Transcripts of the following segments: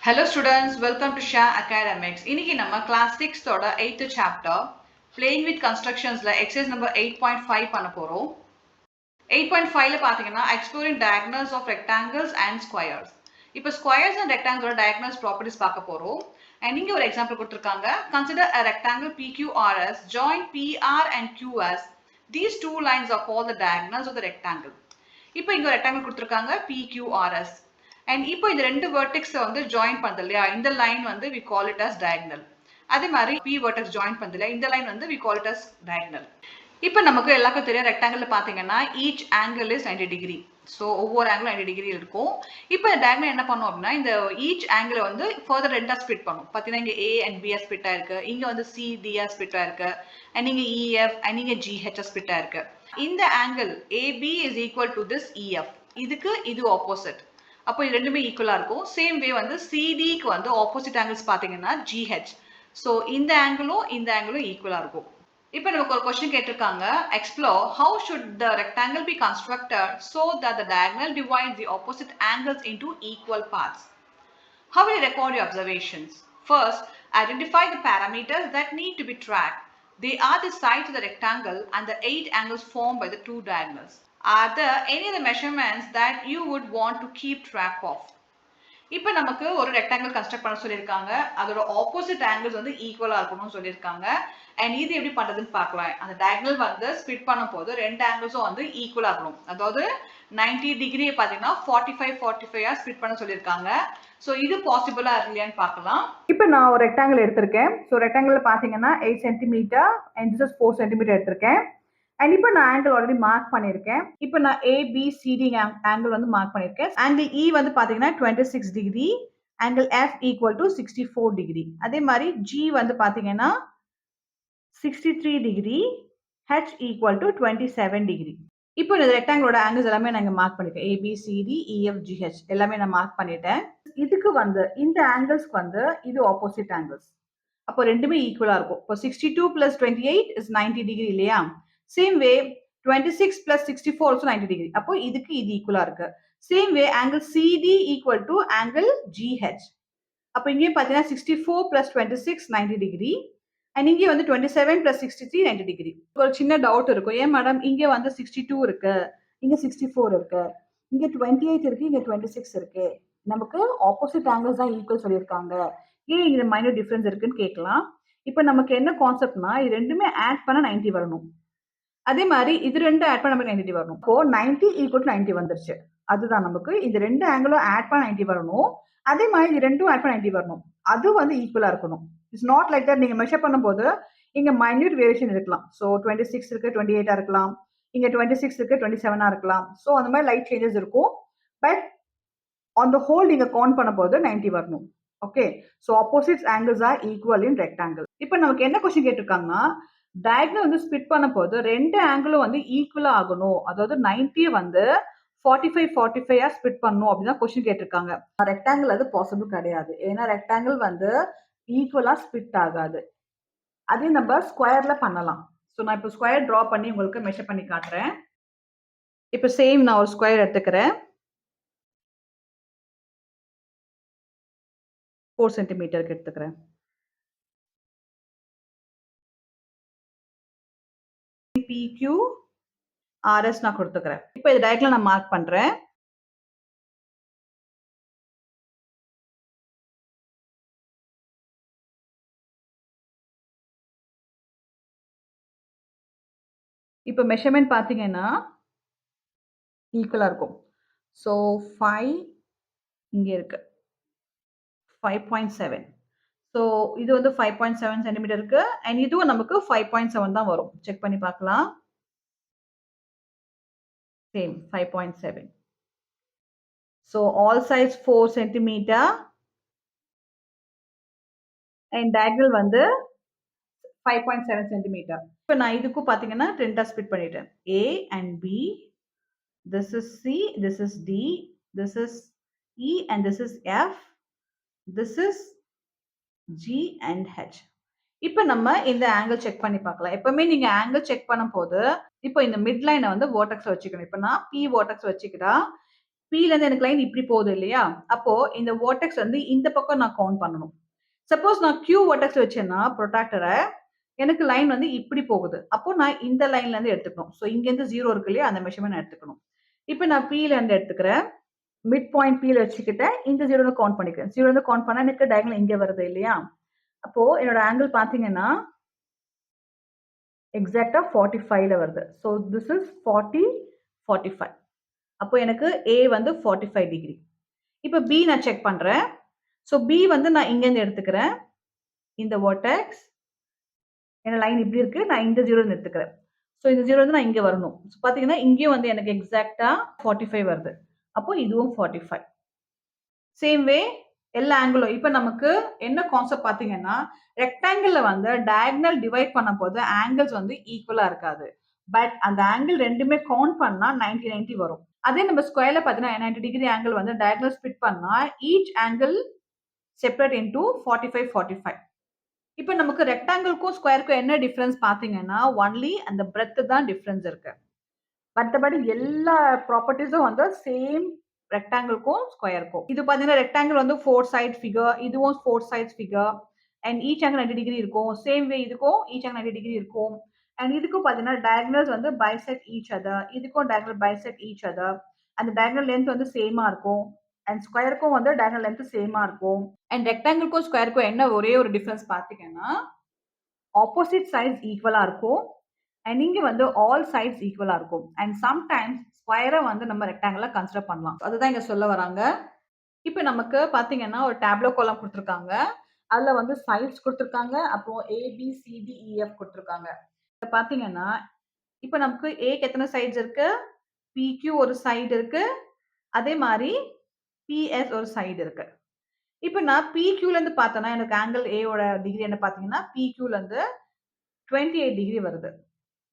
Hello students, welcome to Shah Academics. இன்னைக்கு நம்ம class 6 ஓட 8th chapter playing with constructionsல exercise number 8.5 பண்ண போறோம். 8.5ல பாத்தீங்கன்னா exploring diagonals of rectangles and squares. இப்போ squares and rectangles diagonals properties பார்க்க போறோம். And இங்க ஒரு example கொடுத்திருக்காங்க. Consider a rectangle PQRS join PR and QS. These two lines are called the diagonals of the rectangle. இப்போ இங்க ஒரு rectangle கொடுத்திருக்காங்க PQRS. And இப்போ இந்த ரெண்டு vertex வந்து join பண்ணுது இல்லையா, இந்த line வந்து we call it as diagonal. அதே மாதிரி P vertex join பண்ணுது இல்லையா, இந்த line வந்து we call it as diagonal. இப்போ நமக்கு எல்லாருக்கும் தெரியும் rectangle பார்த்தீங்கன்னா each angle is 90 degree. So ஒவ்வொரு ஆங்கிளும் 90 டிகிரி இருக்கும். இப்போ இந்த டயக்னல் என்ன பண்ணும் அப்படின்னா, இந்த ஈச் ஆங்கிளை வந்து ஃபர்தர் ரெண்டா ஸ்பிட் பண்ணும். பார்த்தீங்கன்னா இங்கே ஏ அண்ட் பிஆர் ஸ்பிட் ஆயிருக்கு, இங்கே வந்து சி டிஆர் ஸ்பிட் ஆயிருக்கு, அண்ட் இங்கே இஎஃப் அண்ட் இங்கே ஜிஹெச் ஸ்பிட் ஆயிருக்கு. இந்த angle AB is equal to this EF, இதுக்கு இது ஆப்போசிட். அப்போ இது ரெண்டுமே ஈக்குவலா இருக்கும். சேம் வே வந்து சிடிக்கு வந்து ஆப்போசிட் ஆங்கிள்ஸ் பார்த்தீங்கன்னா ஜிஹெச். ஸோ இந்த ஆங்கிளும் ஈக்குவலா இருக்கும். இப்போ நமக்கு ஒரு கொஸ்டின் கேட்டிருக்காங்க, explore how should the rectangle be constructed so that the diagonal divides the opposite angles into equal parts. How will you record your observations? First, identify the parameters that need to be tracked. They are the sides of the rectangle and the 8 angles formed by the two diagonals. Are there any other measurements that you would want to keep track of? இப்போ நமக்கு ஒரு rectangle construct பண்ண சொல்லியிருக்காங்க, அதோட opposite angles வந்து ஈக்குவலா இருக்கணும்னு சொல்லியிருக்காங்க. அண்ட் இது எப்படி பண்றதுன்னு பார்க்கலாம். அந்த டயகனல் வந்து ஸ்பிட் பண்ணும் போது ரெண்டு ஆங்கிள்ஸும் வந்து ஈக்குவலா இருக்கணும். அதாவது 90 டிகிரி பார்த்தீங்கன்னா 45 ஸ்பிட் பண்ண சொல்லியிருக்காங்க. ஸோ இது பாசிபிளா இல்லையான்னு பார்க்கலாம். இப்போ நான் ஒரு ரெக்டாங்கிள் எடுத்திருக்கேன். ஸோ ரெக்டாங்கிள் பார்த்தீங்கன்னா 8 centimetre and this is 4 centimetre எடுத்திருக்கேன். அண்ட் இப்போ நான் ஆங்கிள் ஆல்ரெடி மார்க் பண்ணியிருக்கேன். இப்போ நான் ஏபிசிடி ஆங்கிள் வந்து மார்க் பண்ணியிருக்கேன். ஆங்கிள் இ வந்து பார்த்தீங்கன்னா 26 degree, angle F equal to 64 degree. அதே மாதிரி ஜி வந்து பார்த்தீங்கன்னா 63 degree, H equal to 27 degree. இப்போ இந்த ரெக்டாங்கிளோட ஆங்கிள்ஸ் எல்லாமே நான் மார்க் பண்ணிட்டேன். ஏபிசிடி இஎஃப் ஜிஹெச் எல்லாமே நான் மார்க் பண்ணிட்டேன். இதுக்கு வந்து இந்த ஆங்கிள்ஸ்க்கு வந்து இது ஆப்போசிட் ஆங்கிள்ஸ். அப்போ ரெண்டுமே ஈக்குவலா இருக்கும். இப்போ 62 plus 28 இஸ் 90 டிகிரி இல்லையா? Same way 26 plus 64 also 90 degree. அப்போ இதுக்கு இது ஈக்குவலா இருக்கு. Same way angle CD equal to angle GH. அப்போ இங்கேயும் பார்த்தீங்கன்னா 64 plus 26 90 டிகிரி, அண்ட் இங்கே வந்து 27 plus 63 90 டிகிரி. ஒரு சின்ன டவுட் இருக்கும், ஏன் மேடம் இங்கே வந்து 62 இருக்கு, இங்கே 64 இருக்கு, இங்கே 28 இருக்கு, இங்கே 26 இருக்கு, நமக்கு ஆப்போசிட் ஆங்கிள்ஸ் தான் ஈக்குவல் சொல்லியிருக்காங்க, ஏன் இங்கே மைனர் டிஃபரன்ஸ் இருக்குன்னு கேட்கலாம். இப்போ நமக்கு என்ன கான்செப்ட்னா, இது ரெண்டுமே ஆட் பண்ண 90 வரணும். அதே மாதிரி இது ரெண்டு ஆட் பண்ண நமக்கு 90 வரணும். இப்போ 90 ஈக்குவல் டு 90 வந்துருச்சு. அதுதான் நமக்கு இந்த ரெண்டு ஆங்கிளும் ஆட் பண்ண 90 வரணும். அதே மாதிரி இது ரெண்டும் ஆட் பண்ண 90 வரணும். அது வந்து ஈக்குவலா இருக்கணும். It's not like that. நீங்க மெஷர் பண்ணும்போது இங்க மைன்யூட் வேரியேஷன் இருக்கலாம். ஸோ 26 இருக்கு, 28 இருக்கலாம், இங்க 26 இருக்கு, 27 இருக்கலாம். ஸோ அந்த மாதிரி லைட் சேஞ்சஸ் இருக்கும். பட் ஆன் த ஹோல் நீங்க கவுண்ட் பண்ணும்போது 90 வரணும். Okay, so opposite angles R equal இன் ரெக்டாங்கிள். இப்போ நமக்கு என்ன கொஸ்டின் கேட்டிருக்காங்கன்னா, டயகனல் வந்து ஸ்பிட் பண்ண போது ரெண்டு ஆங்கிளும் வந்து ஈக்குவலா ஆகணும், அதாவது 90 வந்து 45 ஸ்பிட் பண்ணணும் அப்படின்னு கொஸ்டின் கேட்டிருக்காங்க. ரெக்டாங்கிள் அது பாசிபிள் கிடையாது, ஏன்னா ரெக்டாங்கிள் வந்து ஈக்குவலா ஸ்பிட் ஆகாது. அதே நம்ம ஸ்கொயர்ல பண்ணலாம். ஸோ நான் இப்போ ஸ்கொயர் டிரா பண்ணி உங்களுக்கு மெஷர் பண்ணி காட்டுறேன். இப்போ சேம் நான் ஒரு ஸ்கொயர் எடுத்துக்கிறேன். 4 சென்டிமீட்டருக்கு எடுத்துக்கிறேன். PQRS நான் கொடுத்துக்கிறேன். இப்போ இது டயக்னல் நான் மார்க் பண்றேன். இப்போ மெஷர்மெண்ட் பார்த்தீங்கன்னா ஈக்குவலா இருக்கும். ஸோ 5 இங்கே இருக்கு, 5.7. ஸோ இது வந்து 5.7 சென்டிமீட்டர் இருக்கு, அண்ட் இதுவும் நமக்கு 5.7 தான் வரும். செக் பண்ணி பார்க்கலாம். Same 5.7. So all sides 4 centimetre and diagonal வந்து 5.7 சென்டிமீட்டர். இப்போ நான் இதுக்கும் பார்த்தீங்கன்னா ரெண்டா ஸ்பிட் பண்ணிட்டேன். A and B, this is C, this is D, this is E and this is F, this is G and H. இப்போ நம்ம இந்த ஆங்கிள் செக் பண்ணி பார்க்கலாம். எப்பவுமே நீங்க ஆங்கிள் செக் பண்ணும்போது இப்போ இந்த மிட் லைனை வந்து வேர்டெக்ஸ் வச்சுக்கணும். இப்போ நான் P வேர்டெக்ஸ் வச்சுக்கிறா, Pல இருந்து எனக்கு லைன் இப்படி போகுது இல்லையா? அப்போ இந்த வெர்டெக்ஸ் வந்து இந்த பக்கம் நான் கவுண்ட் பண்ணணும். சப்போஸ் நான் Q வெர்டெக்ஸ் வச்சேன்னா புரோட்ராக்டர எனக்கு லைன் வந்து இப்படி போகுது. அப்போ நான் இந்த லைன்ல இருந்து எடுத்துக்கணும். சோ இங்க இருந்து 0 இருக்கு இல்லையா? அந்த மெஷர்மென்ட் நான் எடுத்துக்கணும். இப்ப நான் Pல இருந்து எடுத்துக்கிறேன். மிட் பாயிண்ட் Pல வச்சுக்கிட்டேன். இந்த 0ல கவுண்ட் பண்ணிக்கிறேன். 0ல இருந்து கவுண்ட் பண்ணா எனக்கு டயகனல் இங்க வருது இல்லையா? அப்போ என்னோட ஆங்கிள் பாத்தீங்கன்னா எக்ஸாக்ட்டா 45ல வருது. So this is 40, 45. அப்போ எனக்கு A வந்து 45 டிகிரி. இப்ப B நான் செக் பண்றேன். சோ B வந்து நான் இங்க இருந்து எடுத்துக்கிறேன். இந்த வெர்டெக்ஸ் ஏன்னா லைன் இப்படி இருக்கு. நான் இந்த 0 எடுத்துக்கிறேன். சோ இந்த 0 வந்து நான் இங்க வரணும். சோ பாத்தீங்கன்னா இங்கேயும் வந்து எனக்கு எக்ஸாக்ட்டா 45 வருது. அப்போ இதுவும் 45. சேம் வே எல்லா ஆங்கிளும் இப்ப நமக்கு என்ன கான்செப்ட் பாத்தீங்கன்னா ரெக்டாங்கிள்ல வந்து டயகனல் டிவைட் பண்ணும்போது ஆங்கிள்ஸ் வந்து ஈக்குவலா இருக்காது. பட் அந்த ஆங்கிள் ரெண்டுமே கவுண்ட் பண்ணா 90 90 வரும். அதே நம்ம ஸ்கொயர்ல பாத்தீங்கன்னா 90 டிகிரி ஆங்கிள் வந்து டயகனல் ஸ்பிட் பண்ணா ஈச் ஆங்கிள் செப்பரேட் இன்டு 45 45. இப்ப நமக்கு ரெக்டாங்கிள்க்கும் ஸ்கொயருக்கும் என்ன டிஃபரன்ஸ் பாத்தீங்கன்னா ஒன்லி அந்த பிரெத் தான் டிஃபரன்ஸ் இருக்கு. மத்தபடி எல்லா ப்ராப்பர்ட்டீஸும் வந்து சேம் ரெக்டாங்கிள்க்கும் ஸ்கொயருக்கும். இது பாத்தீங்கன்னா ரெக்டாங்கிள் வந்து 4 சைட் ஃபிகர், இதுவும் 4 sides figure and each angle 90 degree இருக்கும். சேம் வே இதுக்கும் ஈச் ஆங்கிள் 90 டிகிரி இருக்கும். அண்ட் இதுக்கும் பாத்தீங்கன்னா டயகனல்ஸ் வந்து பைசெக்ட் ஈச் அதர், இதுக்கும் டயகனல் பைசெக்ட் ஈச் அதர். அந்த டயகனல் லென்த் வந்து சேமா இருக்கும். அண்ட் ஸ்கொயருக்கும் வந்து டயகனல் லென்த் சேமா இருக்கும். அண்ட் ரெக்டாங்கிள்க்கும் ஸ்கொயருக்கும் என்ன ஒரே ஒரு டிஃபரன்ஸ் பாத்தீங்கன்னா ஆப்போசிட் சைட்ஸ் ஈக்குவலா இருக்கும். அண்ட் இங்க வந்து ஆல் சைட்ஸ் ஈக்குவலா இருக்கும். அண்ட் சம்டைம்ஸ் ஸ்கொயரை வந்து நம்ம ரெக்டாங்கிளா கன்சிடர் பண்ணலாம். அதுதான் இங்க சொல்ல வராங்க. இப்ப நமக்கு பாத்தீங்கன்னா ஒரு டேப்லோ காலம் கொடுத்திருக்காங்க. அதுல வந்து சைட்ஸ் கொடுத்திருக்காங்க. அப்புறம் ABCDEF கொடுத்திருக்காங்க. இப்ப பாத்தீங்கன்னா இப்ப நமக்கு ஏக்கு எத்தனை சைட்ஸ் இருக்கு? PQ ஒரு சைடு இருக்கு. அதே மாதிரி PS ஒரு சைடு இருக்கு. இப்ப நான் PQல இருந்து பார்த்தேன்னா எனக்கு ஆங்கிள் A ஓட டிகிரி என்ன பாத்தீங்கன்னா PQல இருந்து 28 டிகிரி வருது.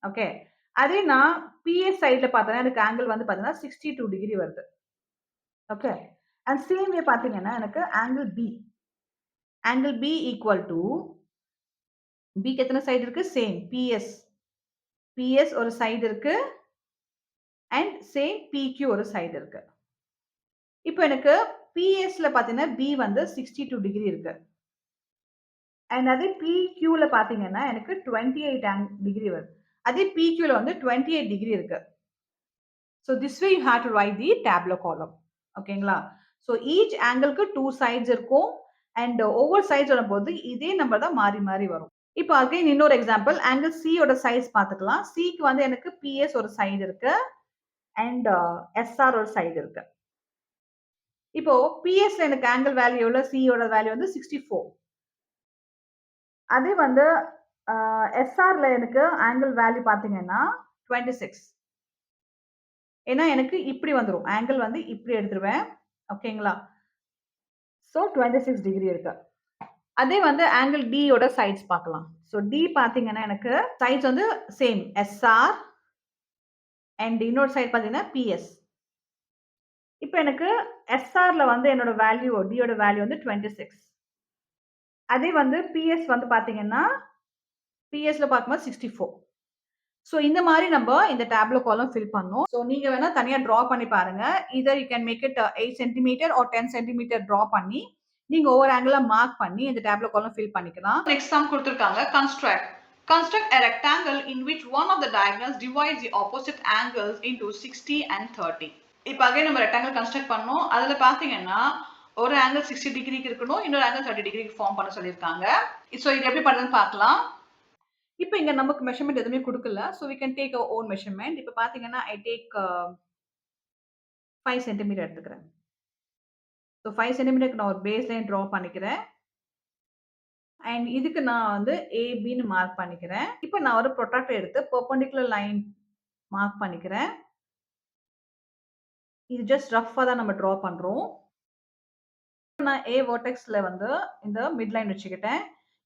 ஓகே. அதே நான் PS சைடுல பார்த்தேன்னா எனக்கு ஆங்கிள் வந்து பாத்தீங்கன்னா 62 டிகிரி வருது. ஓகே. அண்ட் சேம் வே பாத்தீங்கன்னா எனக்கு angle B. Angle B equal to Bக்கு எத்தனை சைடு இருக்கு? Same PS. PS ஒரு சைடு இருக்கு. அண்ட் சேம் PQ ஒரு சைடு இருக்கு. இப்போ எனக்கு PSல பாத்தீங்கன்னா B வந்து 62 டிகிரி இருக்கு. அண்ட் அதே PQல பாத்தீங்கன்னா எனக்கு 28 டிகிரி வருது. அதே PQல வந்து 28 டிகிரி இருக்கு. So this way you have to write the tabular column. ஓகேங்களா? So each ஆங்கிள்க்கு 2 sides இருக்கும். அண்ட் ஒவ்வொரு சைட்ஸ் வரும்போது இதே நம்பர் தான் மாறி மாறி வரும். இப்போ அகைன் இன்னொரு எக்ஸாம்பிள் ஆங்கிள் C ஓட சைஸ் பார்த்துக்கலாம். Cக்கு வந்து எனக்கு PS ஒரு சைடு இருக்கு. அண்ட் SR ஒரு சைடு இருக்கு. இப்போ PS எனக்கு ஆங்கிள் வேல்யூ எவ்வளவு? C ஓட வேல்யூ வந்து 64. அதே வந்து SRல எனக்கு ஆங்கிள் வேல்யூ பாத்தீங்கன்னா 26. ஏன்னா எனக்கு இப்படி வந்துரும். ஆங்கிள் வந்து இப்படி எடுத்துருவேன். ஓகேங்களா? சோ 26 டிகிரி இருக்கு. அதே வந்து ஆங்கிள் D ஓட சைட்ஸ் பார்க்கலாம். சோ D பாத்தீங்கன்னா எனக்கு சைட்ஸ் வந்து சேம் SR அண்ட் இன்னொரு சைடு பாத்தீங்கன்னா PS. இப்போ எனக்கு SRல வந்து என்னோட வேல்யூ D ஓட வேல்யூ வந்து 26. அதே வந்து PS வந்து பாத்தீங்கன்னா PSல பார்க்கும்போது 64. சோ இந்த மாதிரி நம்ம இந்த டேப்லோ காலம் ஃபில் பண்ணனும். சோ நீங்க வேணா தனியா டிரா பண்ணி பாருங்க. either you can make it 8 cm or 10 cm draw பண்ணி நீங்க ஒவ்வொரு ஆங்கிளா மார்க் பண்ணி இந்த டேப்லோ காலம் ஃபில் பண்ணிக்கலாம். நெக்ஸ்ட் சம் கொடுத்திருக்காங்க. construct a rectangle in which one of the diagonals divides the opposite angles into 60 and 30. இப்போ அகைன் நம்ம ரெக்டாங்கிள் கன்ஸ்ட்ரக்ட் பண்ணோம். அதுல பாத்தீங்கன்னா ஒரு ஆங்கிள் 60 டிகிரிக்கு இருக்கணும், இன்னொரு ஆங்கிள் 30 டிகிரிக்கு ஃபார்ம் பண்ண சொல்லியிருக்காங்க. சோ இது எப்படி பண்ணுறதுன்னு பார்க்கலாம். இப்போ இங்க நமக்கு மெஷர்மென்ட் எதுவுமே கொடுக்கல. So we can take our own measurement. இப்போ பாத்தீங்கன்னா I take 5 cm எடுத்துக்கிறேன். சோ 5 cmக்கு நான் ஒரு பேஸ் லைன் டிரா பண்ணிக்கிறேன். அண்ட் இதுக்கு நான் வந்து ABன்னு மார்க் பண்ணிக்கிறேன். இப்போ நான் ஒரு ப்ரொட்ராக்டர் எடுத்து பெர்பெண்டிகுலர் லைன் மார்க் பண்ணிக்கிறேன். இது ஜஸ்ட் ரஃப்பா தான் நம்ம டிரா பண்றோம். நான் A வெர்டெக்ஸ்ல வந்து இந்த மிட் லைன் வச்சுக்கிட்டேன்.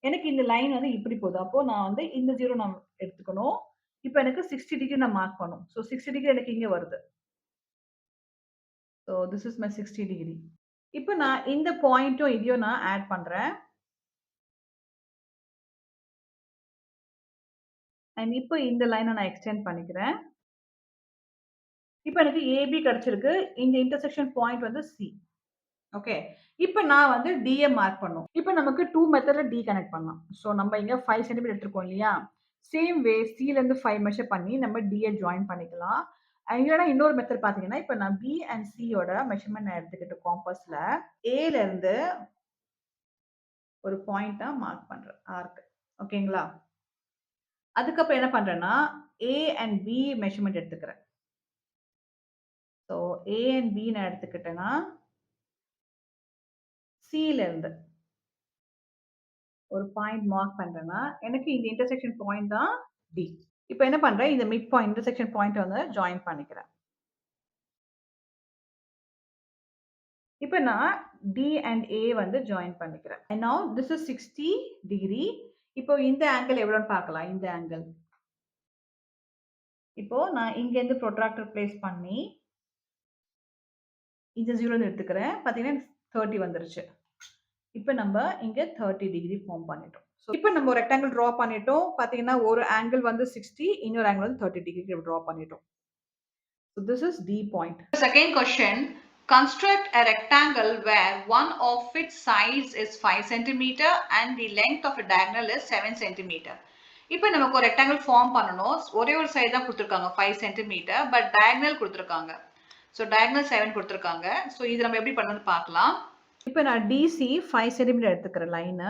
எனக்கு இந்த லைன் வந்து இப்படி போகுது. அப்போ நான் வந்து இந்த 0 நான் எடுத்துக்கணும். இப்போ எனக்கு 60 டிகிரி நான் மார்க் பண்ணணும். சோ 60 டிகிரி எனக்கு இங்க வருது. So this is my 60 degree. இப்போ நான் இந்த பாயிண்ட்டும் இதையும் நான் ஆட் பண்றேன். அண்ட் இப்போ இந்த லைனை நான் எக்ஸ்டெண்ட் பண்ணிக்கிறேன். இப்போ எனக்கு ஏபி கிடைச்சிருக்கு. இந்த இன்டர்செக்ஷன் பாயிண்ட் வந்து சி. ஓகே. இப்ப நான் வந்து டிய மார்க் பண்ணணும். இப்ப நமக்கு 2 மெத்தட்ல டி கனெக்ட் பண்ணலாம். சோ நம்ம இங்க 5 சென்டிமீட்டர் எடுத்திருக்கோம் இல்லையா? சேம் வே சில இருந்து 5 மெஷர் பண்ணி நம்ம டிய ஜாயின் பண்ணிக்கலாம். இல்லனா இன்னொரு மெத்தட் பாத்தீங்கன்னா, இப்ப நான் பி அண்ட் சி யோட மெஷர்மென்ட் நான் எடுத்துக்கிட்டு காம்பஸ்ல ஏல இருந்து ஒரு பாயிண்டா மார்க் பண்றேன். ஆர்க். ஓகேங்களா? அதுக்கப்புறம் என்ன பண்றேன்னா, ஏ அண்ட் பி மெஷர்மென்ட் எடுத்துக்கிறேன். சோ ஏ அண்ட் பி நான் எடுத்துக்கிட்டேன்னா, சில இருந்து ஒரு பாயிண்ட் மார்க் பண்றேன்னா, எனக்கு இந்த இன்டர்செக்ஷன் பாயிண்ட் தான் டி. இப்ப என்ன பண்றேன், இந்த மிட் பாயிண்ட் இன்டர்செக்ஷன் பாயிண்ட் வந்து ஜாயின் பண்ணிக்கிறேன். இப்ப நான் டி அண்ட் ஏ வந்து ஜாயின் பண்ணிக்கிறேன். And now this is 60 degree. இப்போ இந்த ஆங்கிள் எவ்வளவுன்னு பார்க்கலாம். இந்த ஆங்கிள். இப்போ நான் இங்க இருந்து ப்ரொட்ராக்டர் பிளேஸ் பண்ணி இந்த 0 எடுத்துக்கிறேன். பாத்தீங்கன்னா 30 வந்துருச்சு. இப்ப நம்ம இங்க 30 டிகிரி ஃபார்ம் பண்ணிட்டோம். இப்ப நம்ம ஒரு ரெக்டாங்கிள் டிரா பண்ணிட்டோம். பாத்தீங்கன்னா ஒரு ஆங்கிள் வந்து 60, இன்னொரு ஆங்கிள் வந்து 30 டிகிரி டிரா பண்ணிட்டோம். So this is D point. Second question, construct a rectangle where one of its sides is 5 cm and the length of a diagonal is 7 cm. இப்போ நமக்கு ஒரு ரெக்டாங்கிள் ஃபார்ம் பண்ணனும். ஒரே ஒரு சைடு தான் கொடுத்திருக்காங்க 5 cm, பட் diagonal கொடுத்திருக்காங்க. So diagonal 7 கொடுத்திருக்காங்க. So இது நம்ம எப்படி பண்ணனும்னு பார்க்கலாம். இப்போ நான் DC 5 cm எடுத்துக்கிறேன் லைன்.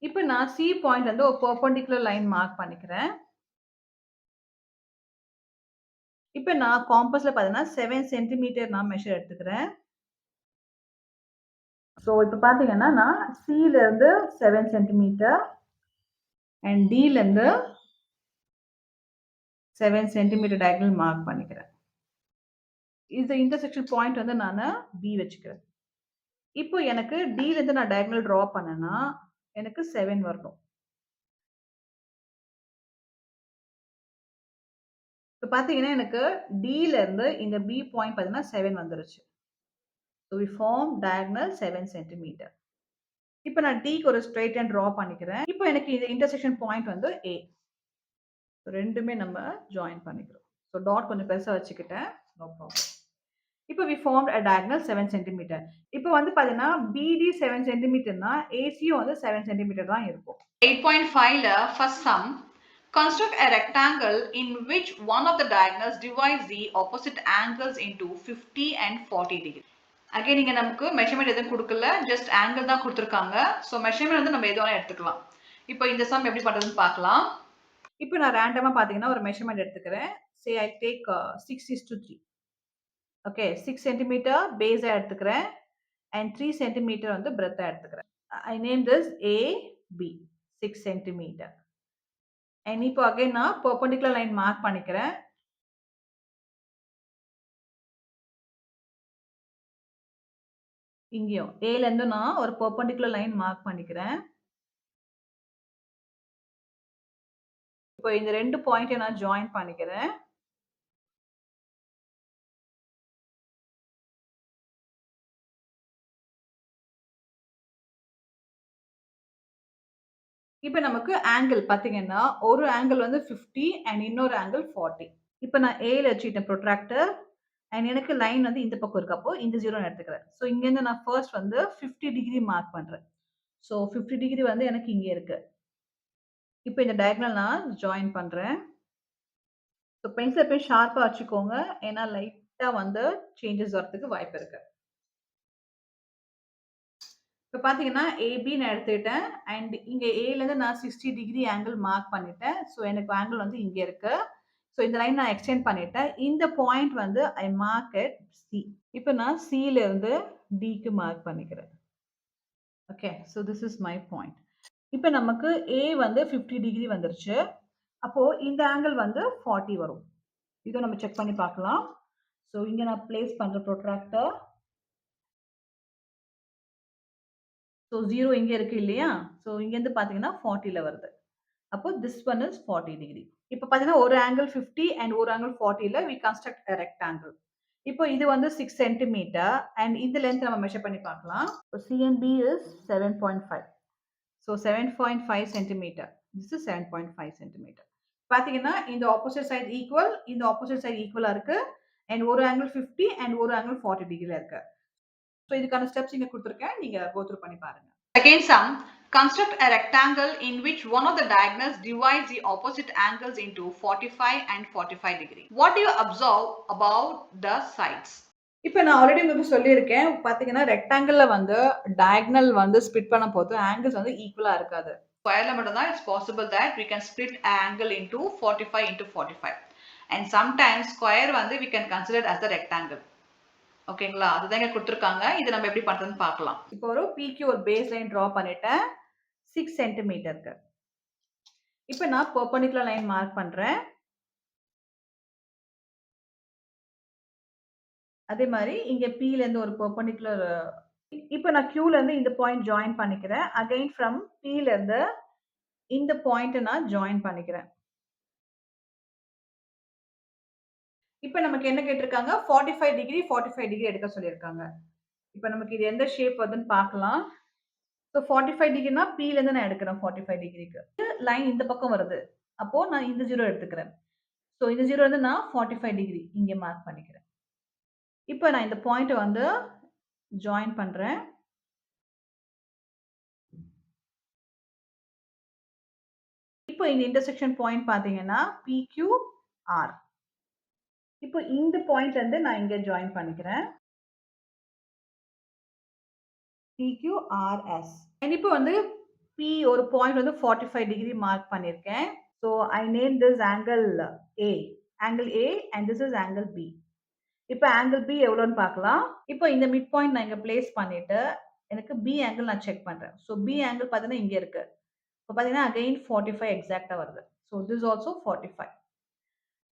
இப்போ நான் C பாயிண்ட் வந்து ஒரு பெர்பெண்டிகுலர் லைன் மார்க் பண்ணிக்கிறேன். இப்போ நான் காம்பஸ்ல பார்த்தீங்கன்னா 7 சென்டிமீட்டர் நான் மெஷர் எடுத்துக்கிறேன். ஸோ இப்போ பார்த்தீங்கன்னா நான் சில இருந்து 7 சென்டிமீட்டர் அண்ட் டில இருந்து 7 சென்டிமீட்டர் டயகனல் மார்க் பண்ணிக்கிறேன். இந்த இன்டர்செக்ஷன் பாயிண்ட் வந்து நான் பி வச்சுக்கிறேன். இப்போ எனக்கு டில இருந்து நான் டயகனல் டிரா பண்ணேன்னா எனக்கு 7 வரணும். இப்போ பார்த்தீங்கன்னா எனக்கு டில இருந்து இந்த பி பாயிண்ட் பார்த்தீங்கன்னா 7 வந்துருச்சு. So we form diagonal 7 cm. இப்போ நான் டிக்கு ஒரு ஸ்ட்ரெயிட் லைன் டிரா பண்ணிக்கிறேன். இப்போ எனக்கு இந்த இன்டர்செக்ஷன் பாயிண்ட் வந்து A. ரெண்டுமே நம்ம ஜாயின் பண்ணிக்கிறோம். ஸோ டாட் கொஞ்சம் பெருசா வச்சுக்கிட்டேன். No problem. இப்போ we formed a diagonal 7 cm. இப்போ வந்து பார்த்தீங்கன்னா BD 7 cm னா ACயும் வந்து 7 cm தான் இருக்கும். 8.5ல first sum, construct a rectangle in which one of the diagonals divides the opposite angles into 50 and 40 degree. Again இங்க நமக்கு மெஷர்மென்ட் எதுவும் கொடுக்கல, ஜஸ்ட் ஆங்கிள் தான் கொடுத்துருக்காங்க. ஸோ மெஷர்மென்ட் வந்து நம்ம எதுவும் எடுத்துக்கலாம். இப்போ இந்த சம் எப்படி பண்றதுன்னு பார்க்கலாம். இப்போ நான் ரேண்டமா பார்த்தீங்கன்னா ஒரு மெஷர்மென்ட் எடுத்துக்கிறேன். Say I take 6:3. Okay, 6 centimetre பேஸா எடுத்துக்கிறேன் அண்ட் 3 சென்டிமீட்டர் வந்து பிரெத்தா எடுத்துக்கிறேன். I name this AB 6 centimetre. And இப்போ அகைன் நான் பெர்பெண்டிகுலர் லைன் மார்க் பண்ணிக்கிறேன். இங்கேயும் ஏல இருந்து நான் ஒரு பெர்பெண்டிகுலர் லைன் மார்க் பண்ணிக்கிறேன். இப்போ இந்த ரெண்டு பாயிண்ட்டை நான் ஜாயின் பண்ணிக்கிறேன். இப்போ நமக்கு ஆங்கிள் பார்த்தீங்கன்னா, ஒரு ஆங்கிள் வந்து 50 அண்ட் இன்னொரு ஆங்கிள் 40. இப்போ நான் ஏல வச்சுக்கிட்டேன் ப்ரொட்ராக்டர் அண்ட் எனக்கு லைன் வந்து இந்த பக்கம் இருக்கு. அப்போ இந்த 0 எடுத்துக்கிறேன். ஸோ இங்கேருந்து நான் ஃபர்ஸ்ட் வந்து 50 டிகிரி மார்க் பண்றேன். ஸோ 50 டிகிரி வந்து எனக்கு இங்கே இருக்கு. இப்போ இந்த டயகனல் நான் ஜாயின் பண்றேன். ஸோ பென்சில் போய் ஷார்ப்பா வச்சுக்கோங்க. ஏன்னா லைட்டா வந்து சேஞ்சஸ் வரதுக்கு வாய்ப்பு இருக்கு. இப்போ பார்த்தீங்கன்னா ஏபி நான் எடுத்துக்கிட்டேன் அண்ட் இங்கே ஏலேருந்து நான் 60 டிகிரி ஆங்கிள் மார்க் பண்ணிட்டேன். ஸோ எனக்கு ஆங்கிள் வந்து இங்கே இருக்கு. ஸோ இந்த லைன் நான் எக்ஸ்டெண்ட் பண்ணிட்டேன். இந்த பாயிண்ட் வந்து ஐ மார்க் அட் சி. இப்போ நான் சில இருந்து டிக்கு மார்க் பண்ணிக்கிறேன். Okay, so this is my point. இப்போ நமக்கு ஏ வந்து 50 டிகிரி வந்துருச்சு. அப்போ இந்த ஆங்கிள் வந்து 40 வரும். இதை நம்ம செக் பண்ணி பார்க்கலாம். ஸோ இங்கே நான் பிளேஸ் பண்ற ப்ரொட்ராக்டர். ஸோ 0 இங்கே இருக்கு இல்லையா? ஸோ இங்கேருந்து பார்த்தீங்கன்னா 40ல வருது. அப்போ திஸ் ஒன் இஸ் 40 டிகிரி. இப்போ பார்த்தீங்கன்னா ஒரு ஆங்கிள் 50 அண்ட் ஒரு ஆங்கிள் 40ல we construct a rectangle. இப்போ இது வந்து 6 சென்டிமீட்டர் அண்ட் இந்த லென்த் நம்ம மெஷர் பண்ணி பார்க்கலாம். So CNB is 7.5. So 7.5 centimetre. This is 7.5 centimeter. பாத்தீங்கன்னா இந்த opposite side equal, இந்த opposite side equal இருக்கு. And ஒரு angle 50 and ஒரு angle 40 degree இருக்கு. So இதுக்கான steps இங்க கொடுத்திருக்கேன். நீங்க go through பண்ணி பாருங்க. Second sum, construct a rectangle in which one of the diagonals divides the opposite angles into 45 and 45 degree. What do you observe about the sides? இப்போ நான் already உங்களுக்கு சொல்லியிருக்கேன். பாத்தீங்கன்னா ரெக்டாங்கிள்ல வந்து டயகனல் வந்து ஸ்ப்ளிட் பண்ணும்போது ஆங்கிள்ஸ் வந்து ஈக்குவலா இருக்காது. ஸ்கொயர்ல மட்டும் தான் it's possible that we can split angle into 45 into 45. And sometimes square வந்து we can consider as the rectangle. ஓகேங்களா? அதுதான் இங்க கொடுத்திருக்காங்க. இது நம்ம எப்படி பண்றதுன்னு பார்க்கலாம். இப்போ ஒரு PQ ஒரு பேஸ் லைன் டிரா பண்ணிட்டேன் 6 சென்டிமீட்டருக்கு. இப்போ நான் பெர்பெண்டிகுலர் லைன் மார்க் பண்றேன். அதே மாதிரி இங்க P ல இருந்து ஒரு பெர்பெண்டிகுலர் இப்போ நான் Q ல இருந்து இந்த பாயிண்ட் ஜாயின் பண்ணிக்கிறேன். அகைன் ஃப்ரம் P ல இருந்து இந்த பாயிண்ட் நான் ஜாயின் பண்ணிக்கிறேன். இப்போ நமக்கு என்ன கேட்டிருக்காங்க 45 டிகிரி 45 டிகிரி எடுக்க சொல்லியிருக்காங்க. இப்போ நமக்கு இது எந்த ஷேப் வருதுன்னு பார்க்கலாம். ஸோ 45 டிகிரினா P ல இருந்து நான் எடுக்கிறேன் 45 டிகிரிக்கு. லைன் இந்த பக்கம் வருது. அப்போ நான் இந்த 0 எடுத்துக்கிறேன். ஸோ இந்த 0 வந்து நான் 45 டிகிரி இங்க மார்க் பண்ணிக்கிறேன். இப்போ நான் இந்த பாயிண்ட் வந்து ஜாயின் பண்றேன். இப்போ இந்த இன்டர்செக்ஷன் பாயிண்ட் பாத்தீங்கன்னா PQR. இப்போ இந்த பாயிண்ட்ல இருந்து நான் இங்க ஜாயின் பண்ணிக்கிறேன். PQRS. and இப்போ வந்து P ஒரு பாயிண்ட் வந்து 45 டிகிரி மார்க் பண்ணிருக்கேன். So I name this angle A. Angle A and this is angle B. இப்போ angle B எவ்வளவுன்னு பார்க்கலாம். இப்போ இந்த மிட் பாயிண்ட் நான் இங்க பிளேஸ் பண்ணிட்டு எனக்கு B angle நான் செக் பண்றேன். So B angle பாத்தீங்கன்னா இங்க இருக்கு. இப்போ பாத்தீங்கன்னா again 45 எக்ஸாக்ட்டா வருது. So this is also 45.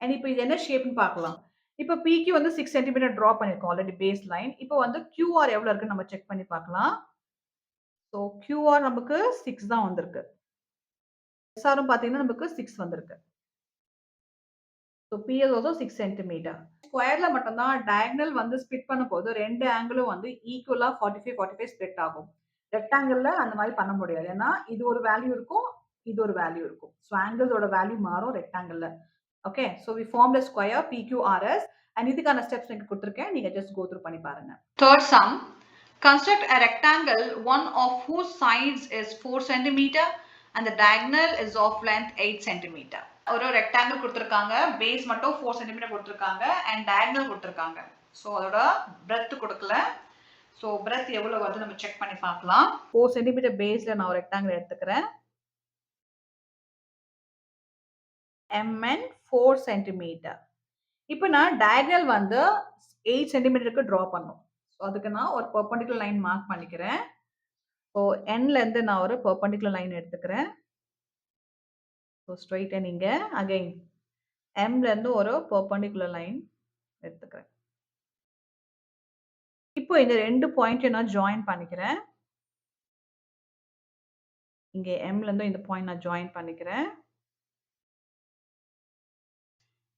and இப்போ இது என்ன ஷேப்னு பார்க்கலாம். இப்போ PQ வந்து 6 சென்டிமீட்டர் டிரா பண்ணிருக்கோம் ஆல்ரெடி பேஸ் லைன். இப்போ வந்து QR எவ்வளவு இருக்குன்னு நம்ம செக் பண்ணி பார்க்கலாம். ஸோ QR நமக்கு 6 தான் வந்திருக்கு. SR பாத்தீங்கன்னா நமக்கு 6 வந்திருக்கு. So PS also 6 centimetre. ஸ்கொயர்ல மட்டும் தான் டயகனல் வந்து ஸ்ப்ளிட் பண்ணும்போது ரெண்டு ஆங்கிளும் வந்து ஈக்குவலா 45 45 ஸ்ப்ளிட் ஆகும். ரெக்டாங்கிள்ல அந்த மாதிரி பண்ண முடியாது. ஏன்னா இது ஒரு வேல்யூ இருக்கும், இது ஒரு வேல்யூ இருக்கும். ஸோ ஆங்கிள்ஸோட வேல்யூ மாறும் ரெக்டாங்கிள்ல. Okay, so we form the square PQRS and இதுக்கான ஸ்டெப்ஸ் எனக்கு கொடுத்துருக்கேன். நீங்க ஜஸ்ட் கோ த்ரூ பண்ணி பாருங்க. Third sum, construct a rectangle one of whose sides is 4 cm and the diagonal is of length 8 cm. ஒரு rectangle கொடுத்திருக்காங்க, base மட்டும் 4 cm கொடுத்திருக்காங்க and diagonal கொடுத்திருக்காங்க. ஸோ அதோட breadth கொடுக்கல. ஸோ breadth எவ்வளவு வருது நம்ம செக் பண்ணி பார்க்கலாம். 4 cm பேஸ்ல நான் ஒரு ரெக்டாங்கிள் எடுத்துக்கிறேன். MN 4 cm. இப்போ நான் diagonal வந்து 8 cm டிரா பண்ணனும். ஸோ அதுக்கு நான் ஒரு பெர்பெண்டிகுலர் லைன் மார்க் பண்ணிக்கிறேன். ஸோ Nல இருந்து நான் ஒரு பெர்பெண்டிகுலர் லைன் எடுத்துக்கிறேன். ஸோ ஸ்ட்ரைட் இங்க அகைன் Mல இருந்து ஒரு பெர்பெண்டிகுலர் லைன் எடுத்துக்கிறேன். இப்போ இந்த ரெண்டு பாயிண்ட்டையும் நான் ஜாயின் பண்ணிக்கிறேன். இங்க Mல இருந்து இந்த பாயிண்ட் நான் ஜாயின் பண்ணிக்கிறேன்.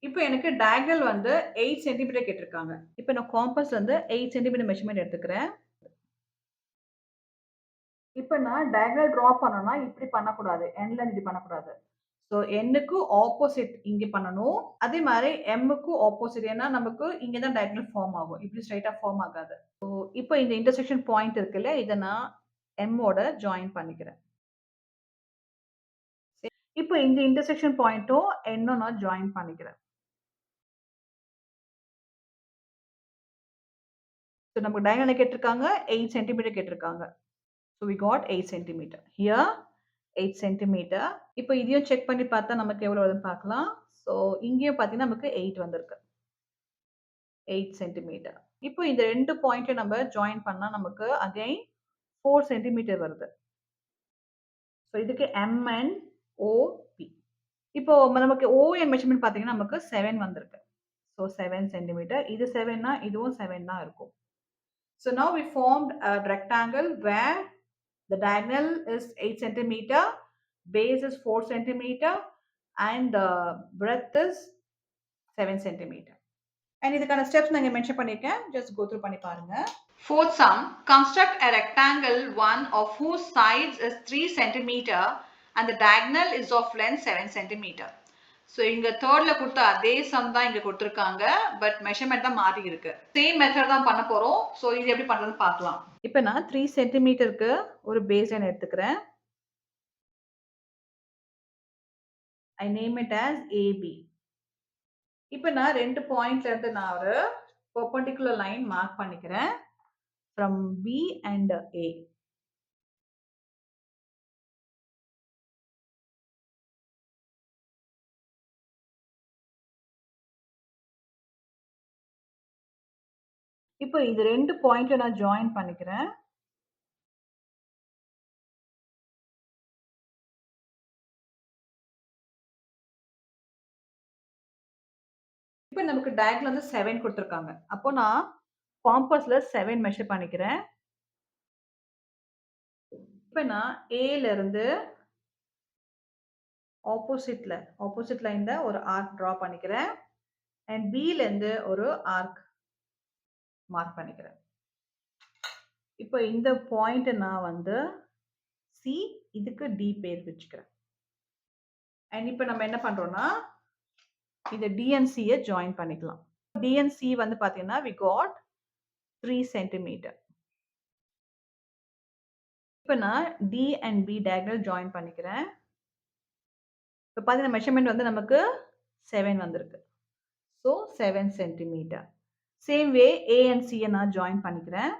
இப்போ எனக்கு டயகனல் வந்து 8 சென்டிமீட்டர் கேட்டிருக்காங்க. இப்போ நான் காம்பஸ்ல இருந்து 8 சென்டிமீட்டர் மெஷர்மென்ட் எடுத்துக்கிறேன். இப்போ நான் டயகனல் டிரா பண்ணனும்னா இப்படி பண்ணக்கூடாது. Nல இருந்து இப்படி பண்ணக்கூடாது. ஸோ Nக்கு ஆப்போசிட் இங்க பண்ணணும். அதே மாதிரி Mக்கு ஆப்போசிட். ஏன்னா நமக்கு இங்க தான் டயகனல் ஃபார்ம் ஆகும். இப்படி ஸ்ட்ரைட்டா ஃபார்ம் ஆகாது. ஸோ இப்போ இந்த இன்டர்செக்ஷன் பாயிண்ட் இருக்குல்ல, இதை நான் M ஓட ஜாயின் பண்ணிக்கிறேன். இப்போ இந்த இன்டர்செக்ஷன் பாயிண்ட்டும் N நான் ஜாயின் பண்ணிக்கிறேன். ஸோ நமக்கு டயகனல் கேட்டிருக்காங்க 8 சென்டிமீட்டர் கேட்டிருக்காங்க. So we got 8 centimeter. Here 8 centimeter. இப்போ இதையும் செக் பண்ணி பார்த்தா நமக்கு எவ்வளவு வருதுன்னு பார்க்கலாம். ஸோ இங்கேயும் பார்த்தீங்கன்னா நமக்கு 8 வந்திருக்கு. 8 centimeter. இப்போ இந்த ரெண்டு பாயிண்ட்டை நம்ம ஜாயின் பண்ணா நமக்கு அகைன் 4 centimeter வருது. ஸோ இதுக்கு MNOP. இப்போ நமக்கு ON மெஷர்மென்ட் பார்த்தீங்கன்னா நமக்கு 7 வந்திருக்கு. So 7 centimeter. இது 7னா இதுவும் 7 தான் இருக்கும். So now we formed a rectangle where the diagonal is 8 centimeter, base is 4 centimeter, and the breadth is 7 centimeter. And இதுக்கான steps நான் இங்க mention பண்ணிருக்கேன். Just go through பண்ணி பாருங்க. Fourth sum, construct a rectangle one of whose sides is 3 centimeter and the diagonal is of length 7 centimeter. So இங்க தேர்ட்ல கொடுத்த அதே some தான் இங்க கொடுத்துருக்காங்க, பட் மெஷர்மெண்ட் தான் மாறி இருக்கு. சேம் மெத்தட் தான் பண்ண போறோம். ஸோ இது எப்படி பண்றதுன்னு பார்க்கலாம். இப்போ நான் 3 சென்டிமீட்டருக்கு ஒரு பேஸ் லைன் எடுத்துக்கிறேன். I name it as AB. இப்போ நான் 2 பாயிண்ட்ல இருந்து நான் ஒரு perpendicular line மார்க் பண்ணிக்கிறேன் from B and A. இப்போ இது 2 பாயிண்ட்ல நான் ஜாயின் பண்ணிக்கிறேன். இப்போ நமக்கு டயகனல் வந்து 7 கொடுத்துருக்காங்க. அப்போ நான் காம்பஸ்ல 7 மெஷர் பண்ணிக்கிறேன். இப்போ நான் ஏல இருந்து ஆப்போசிட் லைன்ல ஒரு ஆர்க் டிரா பண்ணிக்கிறேன். அண்ட் பில இருந்து ஒரு ஆர்க் மார்க் பண்ணிக்கிறேன். இப்போ இந்த பாயிண்ட் நான் வந்து சி, இதுக்கு டி பேர் வச்சுக்கிறேன். அண்ட் இப்போ நம்ம என்ன பண்றோம்னா இந்த டிஎன்சியை ஜாயின் பண்ணிக்கலாம். டிஎன்சி வந்து பாத்தீங்கன்னா we got 3 சென்டிமீட்டர். இப்போ நான் D and B diagonal join பண்ணிக்கிறேன். இப்போ பாத்தீங்கன்னா மெஷர்மெண்ட் வந்து நமக்கு 7 வந்திருக்கு. So 7 centimetre. Same way A and C நான் ஜாயின் பண்ணிக்கிறேன்.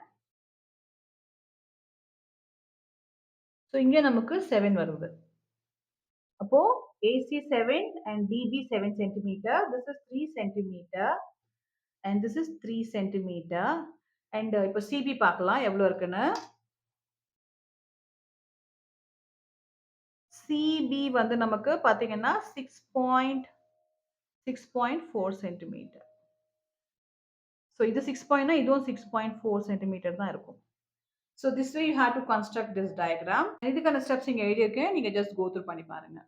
ஸோ இங்க நமக்கு 7 வருது. அப்போ AC 7 and DB 7 centimeter. This is 3 centimeter and this is 3 centimeter. And இப்போ CB பார்க்கலாம் எவ்வளவு இருக்குன்னு. CB வந்து நமக்கு பாத்தீங்கன்னா 6.4 சென்டிமீட்டர். ஸோ இது 6 பாயிண்ட்னா இதுவும் 6.4 சென்டிமீட்டர் தான் இருக்கும். So this way you have to construct this diagram. இதுக்கான ஸ்டெப்ஸ் இங்க எழுதியிருக்கேன். நீங்க just go through பண்ணி பாருங்க.